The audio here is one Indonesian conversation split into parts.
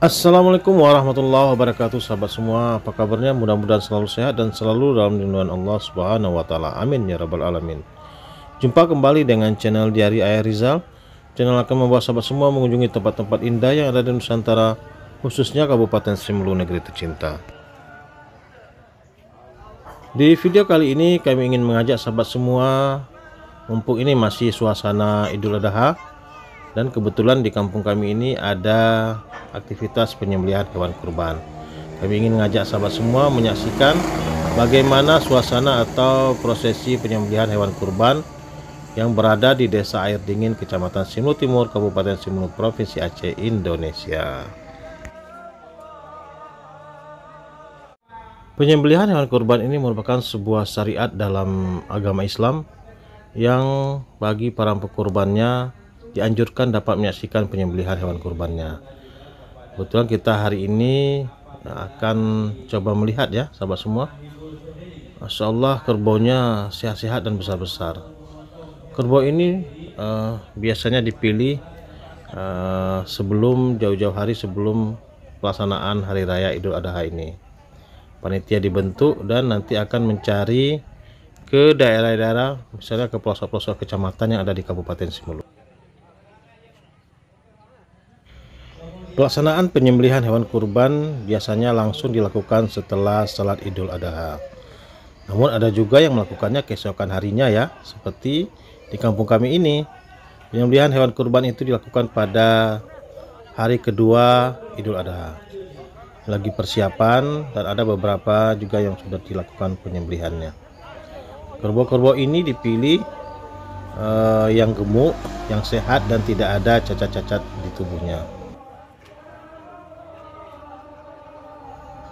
Assalamualaikum warahmatullahi wabarakatuh, sahabat semua. Apa kabarnya? Mudah-mudahan selalu sehat dan selalu dalam lindungan Allah Subhanahu wa taala. Amin ya rabbal alamin. Jumpa kembali dengan channel Diari Ayah Rizal. Channel akan membawa sahabat semua mengunjungi tempat-tempat indah yang ada di Nusantara, khususnya Kabupaten Sri Mulyani, negeri tercinta. Di video kali ini kami ingin mengajak sahabat semua, mumpung ini masih suasana Idul Adha, dan kebetulan di kampung kami ini ada aktivitas penyembelihan hewan kurban. Kami ingin mengajak sahabat semua menyaksikan bagaimana suasana atau prosesi penyembelihan hewan kurban yang berada di Desa Air Dingin, Kecamatan Sri Mulyani Timur, Kabupaten Sri Mulyani, Provinsi Aceh, Indonesia. Penyembelihan hewan kurban ini merupakan sebuah syariat dalam agama Islam yang bagi para pekurbannya dianjurkan dapat menyaksikan penyembelihan hewan kurbannya. Kebetulan kita hari ini akan coba melihat ya sahabat semua. Masya Allah, kerbaunya sehat-sehat dan besar-besar. Kerbau ini biasanya dipilih sebelum jauh-jauh hari sebelum pelaksanaan hari raya Idul Adha ini. Panitia dibentuk dan nanti akan mencari ke daerah-daerah, misalnya ke pelosok-pelosok kecamatan yang ada di Kabupaten Sri Mulyani. Pelaksanaan penyembelihan hewan kurban biasanya langsung dilakukan setelah salat Idul Adha. Namun ada juga yang melakukannya keesokan harinya ya, seperti di kampung kami ini. Penyembelihan hewan kurban itu dilakukan pada hari kedua Idul Adha. Lagi persiapan dan ada beberapa juga yang sudah dilakukan penyembelihannya. Kerbau-kerbau ini dipilih yang gemuk, yang sehat dan tidak ada cacat-cacat di tubuhnya.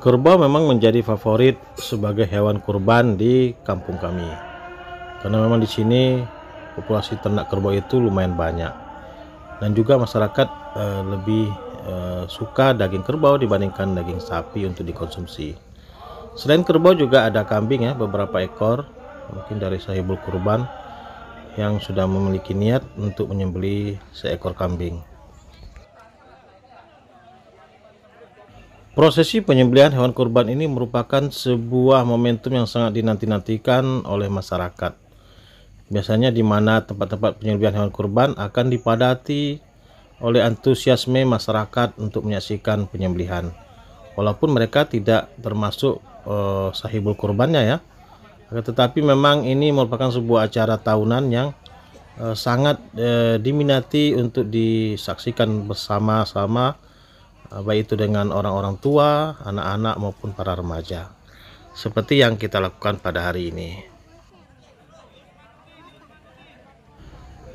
Kerbau memang menjadi favorit sebagai hewan kurban di kampung kami, karena memang di sini populasi ternak kerbau itu lumayan banyak, dan juga masyarakat lebih suka daging kerbau dibandingkan daging sapi untuk dikonsumsi. Selain kerbau juga ada kambing ya, beberapa ekor, mungkin dari sahibul kurban yang sudah memiliki niat untuk menyembelih seekor kambing. Prosesi penyembelihan hewan kurban ini merupakan sebuah momentum yang sangat dinanti-nantikan oleh masyarakat. Biasanya di mana tempat-tempat penyembelihan hewan kurban akan dipadati oleh antusiasme masyarakat untuk menyaksikan penyembelihan. Walaupun mereka tidak termasuk sahibul kurbannya ya, tetapi memang ini merupakan sebuah acara tahunan yang sangat diminati untuk disaksikan bersama-sama, baik itu dengan orang-orang tua, anak-anak maupun para remaja, seperti yang kita lakukan pada hari ini.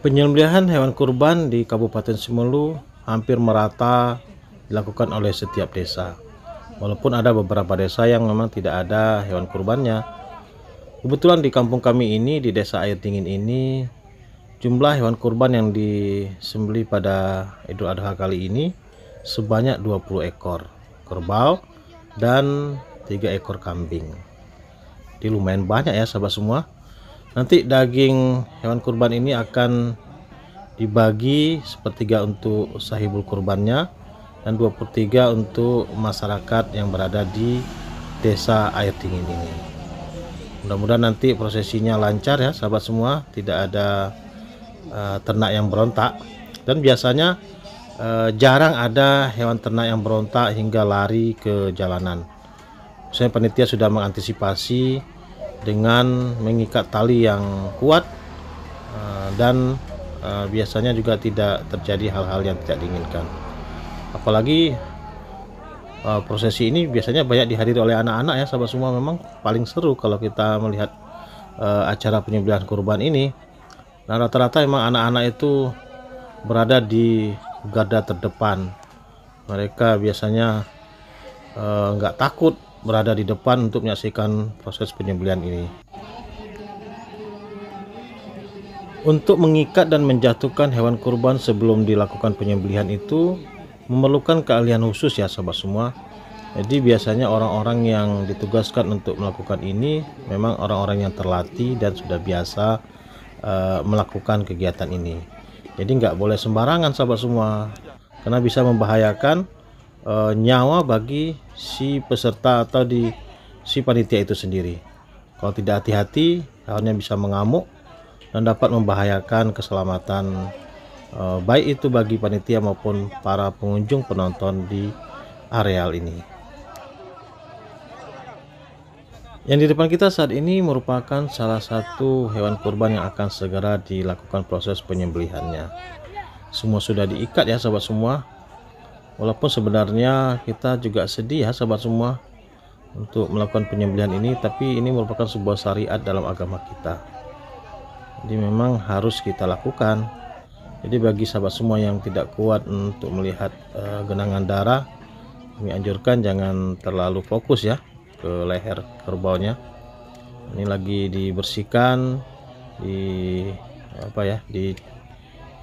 Penyembelihan hewan kurban di Kabupaten Sri Mulyani hampir merata dilakukan oleh setiap desa, walaupun ada beberapa desa yang memang tidak ada hewan kurbannya. Kebetulan di kampung kami ini, di Desa Air Dingin ini, jumlah hewan kurban yang disembelih pada Idul Adha kali ini sebanyak 20 ekor kerbau dan 3 ekor kambing. Jadi lumayan banyak ya sahabat semua. Nanti daging hewan kurban ini akan dibagi sepertiga untuk sahibul kurbannya dan 2/3 untuk masyarakat yang berada di Desa Air Dingin ini. Mudah-mudahan nanti prosesinya lancar ya sahabat semua, tidak ada ternak yang berontak, dan biasanya jarang ada hewan ternak yang berontak hingga lari ke jalanan. Saya panitia sudah mengantisipasi dengan mengikat tali yang kuat, dan biasanya juga tidak terjadi hal-hal yang tidak diinginkan. Apalagi prosesi ini biasanya banyak dihadiri oleh anak-anak ya sahabat semua. Memang paling seru kalau kita melihat acara penyembelihan kurban ini. Nah, rata-rata memang anak-anak itu berada di garda terdepan. Mereka biasanya nggak takut berada di depan untuk menyaksikan proses penyembelihan ini. Untuk mengikat dan menjatuhkan hewan kurban sebelum dilakukan penyembelihan itu memerlukan keahlian khusus ya sahabat semua. Jadi biasanya orang-orang yang ditugaskan untuk melakukan ini memang orang-orang yang terlatih dan sudah biasa melakukan kegiatan ini. Jadi nggak boleh sembarangan sahabat semua, karena bisa membahayakan nyawa bagi si peserta atau si panitia itu sendiri. Kalau tidak hati-hati, hewannya bisa mengamuk dan dapat membahayakan keselamatan baik itu bagi panitia maupun para pengunjung penonton di areal ini. Yang di depan kita saat ini merupakan salah satu hewan kurban yang akan segera dilakukan proses penyembelihannya. Semua sudah diikat ya sahabat semua. Walaupun sebenarnya kita juga sedih ya sahabat semua untuk melakukan penyembelihan ini, tapi ini merupakan sebuah syariat dalam agama kita. Jadi memang harus kita lakukan. Jadi bagi sahabat semua yang tidak kuat untuk melihat genangan darah, kami anjurkan jangan terlalu fokus ya ke leher kerbaunya. Ini lagi dibersihkan,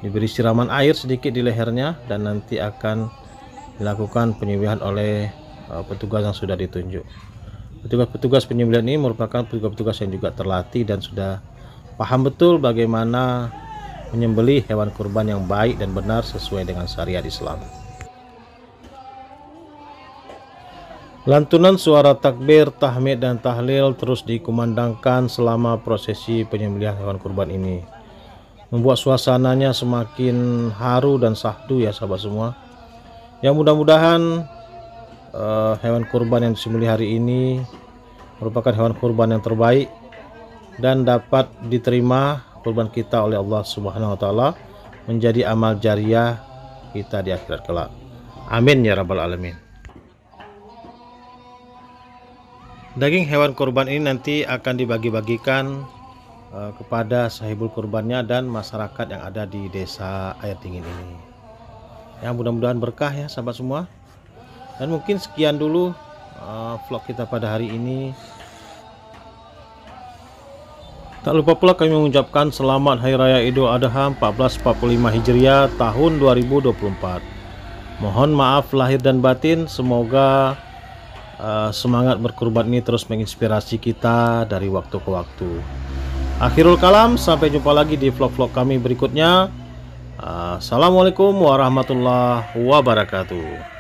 diberi siraman air sedikit di lehernya, dan nanti akan dilakukan penyembelihan oleh petugas yang sudah ditunjuk. Petugas penyembelihan ini merupakan petugas yang juga terlatih dan sudah paham betul bagaimana menyembelih hewan kurban yang baik dan benar sesuai dengan syariat Islam. Lantunan suara takbir, tahmid, dan tahlil terus dikumandangkan selama prosesi penyembelihan hewan kurban ini, membuat suasananya semakin haru dan syahdu ya sahabat semua. Yang mudah-mudahan hewan kurban yang disembelih hari ini merupakan hewan kurban yang terbaik dan dapat diterima kurban kita oleh Allah Subhanahu wa taala menjadi amal jariah kita di akhirat kelak. Amin ya rabbal alamin. Daging hewan kurban ini nanti akan dibagi-bagikan kepada sahibul kurbannya dan masyarakat yang ada di desa air dingin ini. Ya, mudah-mudahan berkah ya sahabat semua. Dan mungkin sekian dulu vlog kita pada hari ini. Tak lupa pula kami mengucapkan selamat Hari Raya Idul Adha 1445 Hijriah tahun 2024. Mohon maaf lahir dan batin. Semoga semangat berkurban ini terus menginspirasi kita dari waktu ke waktu. Akhirul kalam, sampai jumpa lagi di vlog-vlog kami berikutnya. Assalamualaikum warahmatullahi wabarakatuh.